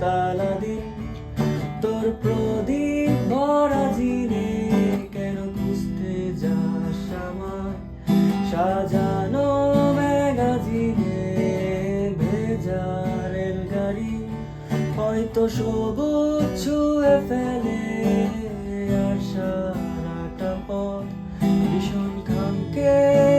কালা দিন তোর প্রদীপ ভরা জিনে কেন খুঁজতে যাস আমায় সাজানো ম্যাগাজিনে ভেজা রেলগাড়ি হয়তো সবুজ ছুঁয়ে ফেলে আর সারাটা পথ ভীষণ খামকে